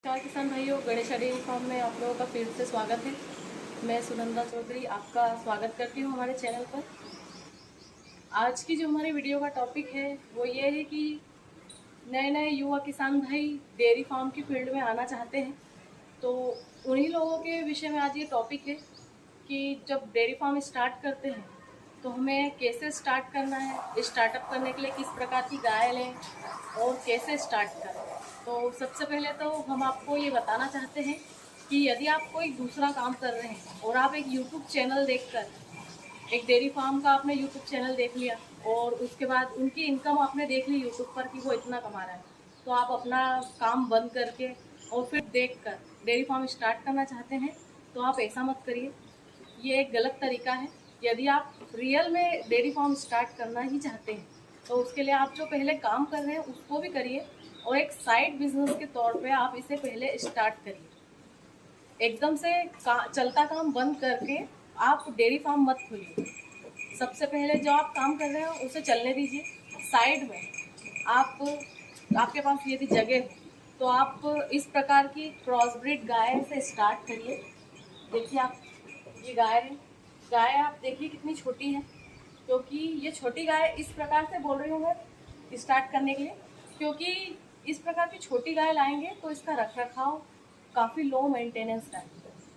नमस्कार किसान भाइयों, गणेश डेयरी फार्म में आप लोगों का फिर से स्वागत है। मैं सुनंदा चौधरी आपका स्वागत करती हूँ हमारे चैनल पर। आज की जो हमारी वीडियो का टॉपिक है वो ये है कि नए नए युवा किसान भाई डेयरी फार्म की फील्ड में आना चाहते हैं, तो उन्हीं लोगों के विषय में आज ये टॉपिक है कि जब डेयरी फार्म स्टार्ट करते हैं तो हमें कैसे स्टार्ट करना है, स्टार्टअप करने के लिए किस प्रकार की गाय लें और कैसे स्टार्ट करें। तो सबसे पहले तो हम आपको ये बताना चाहते हैं कि यदि आप कोई दूसरा काम कर रहे हैं और आप एक यूट्यूब चैनल देखकर, एक डेयरी फार्म का आपने यूट्यूब चैनल देख लिया और उसके बाद उनकी इनकम आपने देख ली यूट्यूब पर कि वो इतना कमा रहा है, तो आप अपना काम बंद करके और फिर देखकर डेयरी फार्म स्टार्ट करना चाहते हैं, तो आप ऐसा मत करिए। ये एक गलत तरीका है। यदि आप रियल में डेयरी फार्म स्टार्ट करना ही चाहते हैं तो उसके लिए आप जो पहले काम कर रहे हैं उसको भी करिए और एक साइड बिजनेस के तौर पे आप इसे पहले स्टार्ट करिए। एकदम से चलता काम बंद करके आप डेयरी फार्म मत खोलिए। सबसे पहले जो आप काम कर रहे हैं उसे चलने दीजिए। साइड में आप, आपके पास यदि जगह हो तो आप इस प्रकार की क्रॉस ब्रीड गाय से स्टार्ट करिए। देखिए आप, ये गाय है, गाय आप देखिए कितनी छोटी है, क्योंकि ये छोटी गाय इस प्रकार से बोल रही हूँ मैं स्टार्ट करने के लिए, क्योंकि इस प्रकार की छोटी गाय लाएंगे तो इसका रख रखाव काफ़ी लो मेंटेनेंस है।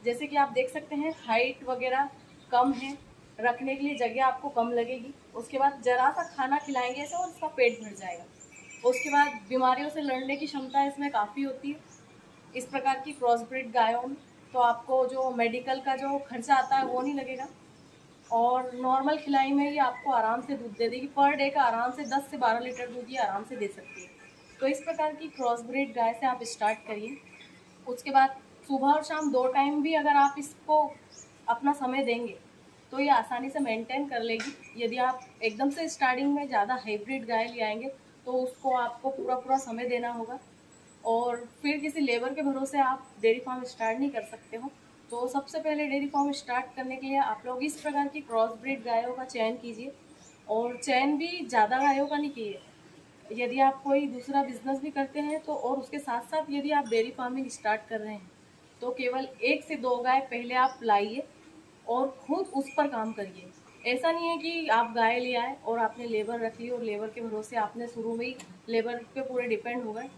जैसे कि आप देख सकते हैं हाइट वगैरह कम है, रखने के लिए जगह आपको कम लगेगी। उसके बाद जरा सा खाना खिलाएंगे ऐसे और इसका पेट भर जाएगा। उसके बाद बीमारियों से लड़ने की क्षमता इसमें काफ़ी होती है इस प्रकार की क्रॉस ब्रीड गायों में। तो आपको जो मेडिकल का जो खर्चा आता है वो नहीं लगेगा और नॉर्मल खिलाई में ही आपको आराम से दूध दे देगी। पर डे का आराम से 10 से 12 लीटर दूध ही आराम से दे सकती है। तो इस प्रकार की क्रॉस ब्रीड गाय से आप स्टार्ट करिए। उसके बाद सुबह और शाम 2 टाइम भी अगर आप इसको अपना समय देंगे तो ये आसानी से मेंटेन कर लेगी। यदि आप एकदम से स्टार्टिंग में ज़्यादा हाइब्रिड गाय ले आएंगे तो उसको आपको पूरा पूरा समय देना होगा और फिर किसी लेबर के भरोसे आप डेयरी फार्म स्टार्ट नहीं कर सकते हो। तो सबसे पहले डेयरी फार्म स्टार्ट करने के लिए आप लोग इस प्रकार की क्रॉस ब्रीड गायों का चयन कीजिए और चयन भी ज़्यादा गायों का नहीं कीजिए। यदि आप कोई दूसरा बिजनेस भी करते हैं तो और उसके साथ साथ यदि आप डेयरी फार्मिंग स्टार्ट कर रहे हैं तो केवल 1 से 2 गाय पहले आप लाइए और खुद उस पर काम करिए। ऐसा नहीं है कि आप गाय ले आए और आपने लेबर रख ली और लेबर के भरोसे आपने शुरू में ही लेबर पे पूरे डिपेंड हो गए,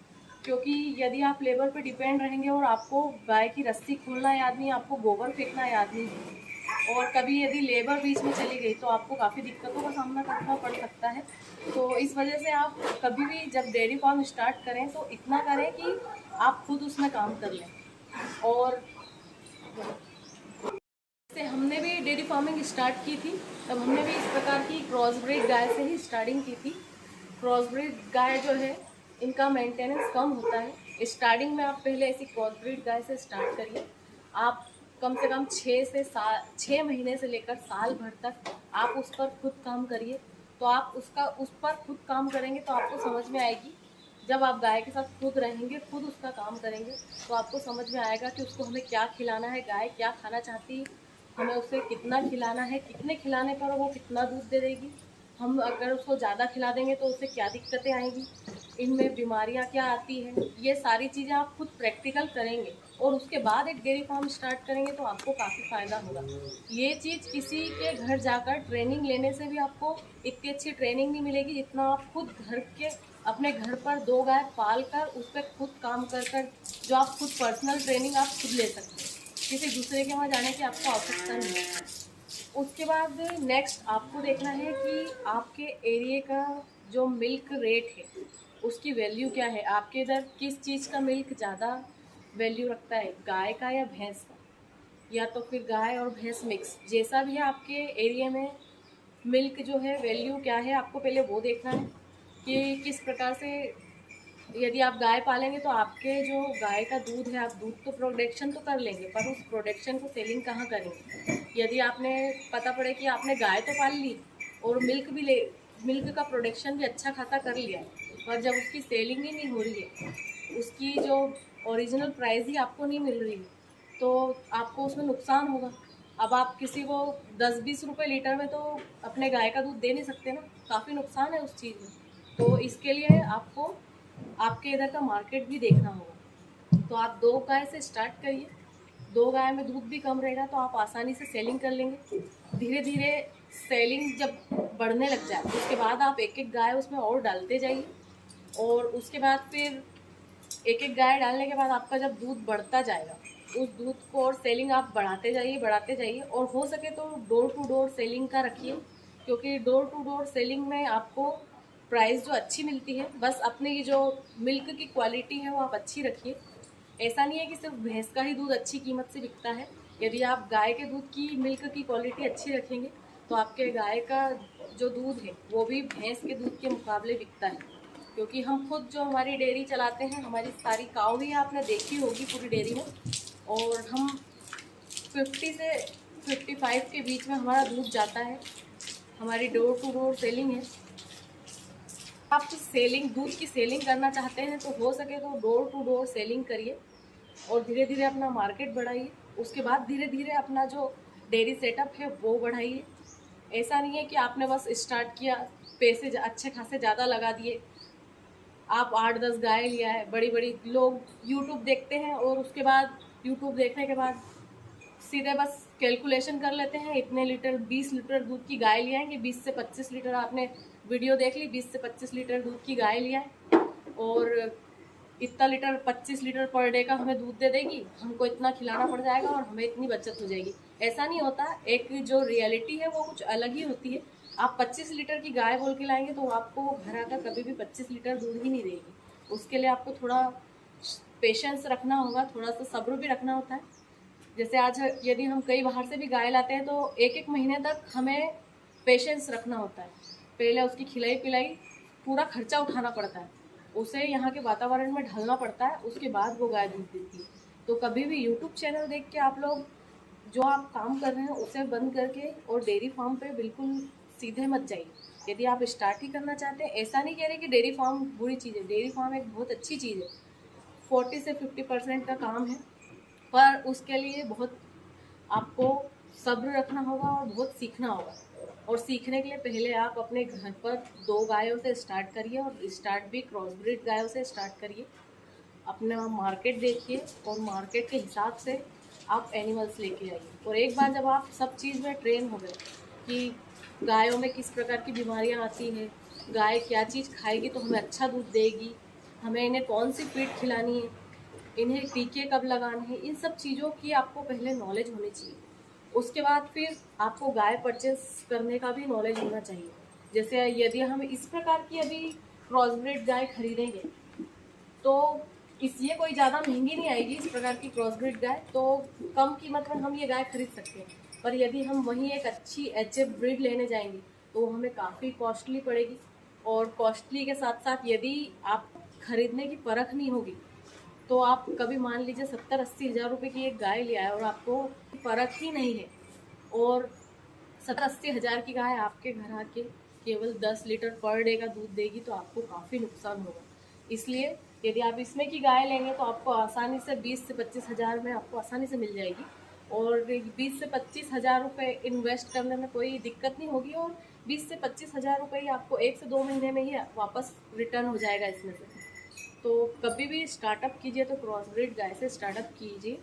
क्योंकि यदि आप लेबर पे डिपेंड रहेंगे और आपको गाय की रस्सी खोलना याद नहीं, आपको गोबर फेंकना याद नहीं है और कभी यदि लेबर बीच में चली गई तो आपको काफ़ी दिक्कतों का सामना करना पड़ सकता है। तो इस वजह से आप कभी भी जब डेयरी फार्म स्टार्ट करें तो इतना करें कि आप खुद उसमें काम कर लें। और से हमने भी डेयरी फार्मिंग स्टार्ट की थी, तब हमने भी इस प्रकार की क्रॉस ब्रीड गाय से ही स्टार्टिंग की थी। क्रॉस ब्रीड गाय जो है इनका मेंटेनेंस कम होता है। स्टार्टिंग में आप पहले ऐसी क्रॉस ब्रीड गाय से स्टार्ट करिए। आप कम से कम 6 महीने से लेकर साल भर तक आप उस पर खुद काम करिए। तो आप उस पर खुद काम करेंगे तो आपको समझ में आएगी। जब आप गाय के साथ खुद रहेंगे, खुद उसका काम करेंगे, तो आपको समझ में आएगा कि उसको हमें क्या खिलाना है, गाय क्या खाना चाहती है, हमें उसे कितना खिलाना है, कितने खिलाने पर वो कितना दूध दे देगी, हम अगर उसको ज़्यादा खिला देंगे तो उससे क्या दिक्कतें आएंगी, इनमें बीमारियां क्या आती हैं। ये सारी चीज़ें आप खुद प्रैक्टिकल करेंगे और उसके बाद एक डेयरी फार्म स्टार्ट करेंगे तो आपको काफ़ी फ़ायदा होगा। ये चीज़ किसी के घर जाकर ट्रेनिंग लेने से भी आपको इतनी अच्छी ट्रेनिंग नहीं मिलेगी जितना आप खुद घर के अपने घर पर 2 गाय पाल कर उस पर खुद काम कर कर जो आप खुद पर्सनल ट्रेनिंग आप खुद ले सकते हैं। किसी दूसरे के वहाँ जाने की आपको आवश्यकता नहीं है। उसके बाद नेक्स्ट आपको देखना है कि आपके एरिए का जो मिल्क रेट है उसकी वैल्यू क्या है। आपके इधर किस चीज़ का मिल्क ज़्यादा वैल्यू रखता है, गाय का या भैंस का, या तो फिर गाय और भैंस मिक्स, जैसा भी है आपके एरिया में मिल्क जो है वैल्यू क्या है, आपको पहले वो देखना है कि किस प्रकार से। यदि आप गाय पालेंगे तो आपके जो गाय का दूध है, आप दूध तो प्रोडक्शन तो कर लेंगे पर उस प्रोडक्शन को सेलिंग कहाँ करेंगे। यदि आपने पता पड़े कि आपने गाय तो पाल ली और मिल्क का प्रोडक्शन भी अच्छा खासा कर लिया पर जब उसकी सेलिंग ही नहीं हो रही है, उसकी जो ओरिजिनल प्राइस ही आपको नहीं मिल रही है, तो आपको उसमें नुकसान होगा। अब आप किसी को 10-20 रुपये लीटर में तो अपने गाय का दूध दे नहीं सकते ना, काफ़ी नुकसान है उस चीज़ में। तो इसके लिए आपको आपके इधर का मार्केट भी देखना होगा। तो आप 2 गाय से स्टार्ट करिए। 2 गाय में दूध भी कम रहेगा तो आप आसानी से सेलिंग कर लेंगे। धीरे धीरे सेलिंग जब बढ़ने लग जाए उसके बाद आप एक एक गाय उसमें और डालते जाइए, और उसके बाद फिर एक एक गाय डालने के बाद आपका जब दूध बढ़ता जाएगा उस दूध को और सेलिंग आप बढ़ाते जाइए। और हो सके तो डोर टू डोर सेलिंग का रखिए, क्योंकि डोर टू डोर सेलिंग में आपको प्राइस जो अच्छी मिलती है, बस अपने की जो मिल्क की क्वालिटी है वो आप अच्छी रखिए। ऐसा नहीं है कि सिर्फ भैंस का ही दूध अच्छी कीमत से बिकता है। यदि आप गाय के दूध की मिल्क की क्वालिटी अच्छी रखेंगे तो आपके गाय का जो दूध है वो भी भैंस के दूध के मुकाबले बिकता है। क्योंकि हम खुद जो हमारी डेयरी चलाते हैं, हमारी सारी काऊ भी आपने देखी होगी पूरी डेयरी में, और हम 50 से 55 के बीच में हमारा दूध जाता है। हमारी डोर टू डोर सेलिंग है। आप दूध की सेलिंग करना चाहते हैं तो हो सके तो डोर टू डोर सेलिंग करिए और धीरे धीरे अपना मार्केट बढ़ाइए। उसके बाद धीरे धीरे अपना जो डेयरी सेटअप है वो बढ़ाइए। ऐसा नहीं है कि आपने बस स्टार्ट किया, पैसे अच्छे खासे ज़्यादा लगा दिए, आप 8-10 गाय लिया है। बड़ी बड़ी लोग यूट्यूब देखते हैं और उसके बाद यूट्यूब देखने के बाद सीधे बस कैलकुलेशन कर लेते हैं, इतने लीटर 20 लीटर दूध की गाय ले आएंगे। 20 से 25 लीटर आपने वीडियो देख ली, 20 से 25 लीटर दूध की गाय लिया है और इतना लीटर 25 लीटर पर डे का हमें दूध दे देगी, हमको इतना खिलाना पड़ जाएगा और हमें इतनी बचत हो जाएगी। ऐसा नहीं होता। एक जो रियलिटी है वो कुछ अलग ही होती है। आप 25 लीटर की गाय बोल के लाएंगे तो आपको घर आकर कभी भी 25 लीटर दूध ही नहीं देगी। उसके लिए आपको थोड़ा पेशेंस रखना होगा, थोड़ा सा सब्र भी रखना होता है। जैसे आज यदि हम कई बाहर से भी गाय लाते हैं तो एक एक महीने तक हमें पेशेंस रखना होता है। पहले उसकी खिलाई पिलाई पूरा खर्चा उठाना पड़ता है, उसे यहाँ के वातावरण में ढलना पड़ता है, उसके बाद वो गाय दूध देती है। तो कभी भी यूट्यूब चैनल देख के आप लोग जो आप काम कर रहे हैं उसे बंद करके और डेयरी फार्म पे बिल्कुल सीधे मत जाइए। यदि आप स्टार्ट ही करना चाहते हैं, ऐसा नहीं कह रहे कि डेयरी फार्म बुरी चीज़ है, डेयरी फार्म एक बहुत अच्छी चीज़ है। 40 से 50% का काम है, पर उसके लिए बहुत आपको सब्र रखना होगा और बहुत सीखना होगा। और सीखने के लिए पहले आप अपने घर पर 2 गायों से स्टार्ट करिए और स्टार्ट भी क्रॉस ब्रीड गायों से स्टार्ट करिए। अपना मार्केट देखिए और मार्केट के हिसाब से आप एनिमल्स लेके आइए। और एक बार जब आप सब चीज़ में ट्रेन हो गए कि गायों में किस प्रकार की बीमारियां आती हैं, गाय क्या चीज़ खाएगी तो हमें अच्छा दूध देगी, हमें इन्हें कौन सी फीड खिलानी है, इन्हें टीके कब लगाने हैं, इन सब चीज़ों की आपको पहले नॉलेज होनी चाहिए। उसके बाद फिर आपको गाय परचेस करने का भी नॉलेज होना चाहिए। जैसे यदि हम इस प्रकार की अभी क्रॉस ब्रीड गाय खरीदेंगे तो ये कोई ज़्यादा महंगी नहीं आएगी। इस प्रकार की क्रॉस ब्रीड गाय तो कम कीमत में हम ये गाय खरीद सकते हैं। पर यदि हम वहीं एक अच्छी एचएफ ब्रीड लेने जाएंगे तो हमें काफ़ी कॉस्टली पड़ेगी। और कॉस्टली के साथ साथ यदि आप खरीदने की परख नहीं होगी तो आप कभी मान लीजिए 70-80 हज़ार रुपये की एक गाय ले आए और आपको परख ही नहीं है, और 70-80 हज़ार की गाय आपके घर आके केवल 10 लीटर पर डे का दूध देगी तो आपको काफ़ी नुकसान होगा। इसलिए यदि आप इसमें की गाय लेंगे तो आपको आसानी से 20 से 25 हज़ार में आपको आसानी से मिल जाएगी। और 20 से 25 हज़ार रुपये इन्वेस्ट करने में कोई दिक्कत नहीं होगी, और 20 से 25 हज़ार रुपये ही आपको 1 से 2 महीने में ही वापस रिटर्न हो जाएगा इसमें से। तो कभी भी स्टार्टअप कीजिए तो क्रॉस ब्रीड गाय से स्टार्टअप कीजिए।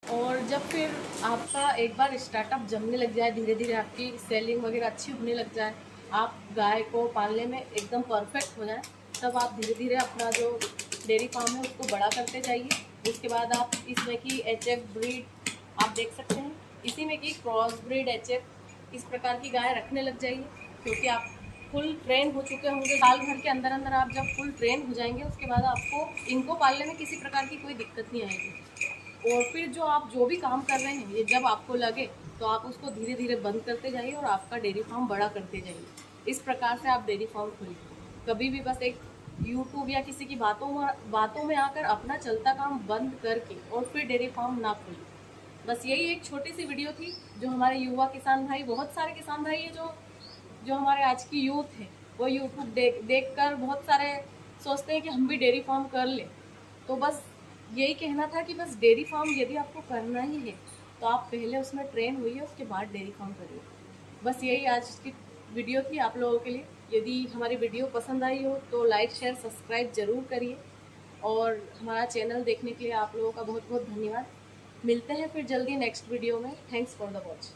और जब फिर आपका एक बार स्टार्टअप जमने लग जाए, धीरे धीरे आपकी सेलिंग वगैरह अच्छी होने लग जाए, आप गाय को पालने में एकदम परफेक्ट हो जाए, तब आप धीरे धीरे अपना जो डेयरी फार्म है उसको बड़ा करते जाइए। उसके बाद आप इसमें की एचएफ ब्रीड आप देख सकते हैं, इसी में की क्रॉस ब्रीड एचएफ इस प्रकार की गाय रखने लग जाइए। क्योंकि आप फुल ट्रेन हो चुके होंगे, साल भर के अंदर अंदर आप जब फुल ट्रेन हो जाएंगे उसके बाद आपको इनको पालने में किसी प्रकार की कोई दिक्कत नहीं आएगी। और फिर जो आप जो भी काम कर रहे हैं ये जब आपको लगे तो आप उसको धीरे धीरे बंद करते जाइए और आपका डेयरी फार्म बड़ा करते जाइए। इस प्रकार से आप डेयरी फार्म खोलिए। कभी भी बस एक यूट्यूब या किसी की बातों में आकर अपना चलता काम बंद करके और फिर डेयरी फार्म ना खोलिए। बस यही एक छोटी सी वीडियो थी जो हमारे युवा किसान भाई, बहुत सारे किसान भाई है जो हमारे आज की यूथ है वो यूट्यूब देख कर बहुत सारे सोचते हैं कि हम भी डेयरी फार्म कर लें। तो बस यही कहना था कि बस डेयरी फार्म यदि आपको करना ही है तो आप पहले उसमें ट्रेन हुई, उसके बाद डेयरी फार्म करिए। बस यही आज की वीडियो थी आप लोगों के लिए। यदि हमारी वीडियो पसंद आई हो तो लाइक शेयर सब्सक्राइब ज़रूर करिए। और हमारा चैनल देखने के लिए आप लोगों का बहुत बहुत धन्यवाद। मिलते हैं फिर जल्दी नेक्स्ट वीडियो में। Thanks for the watch.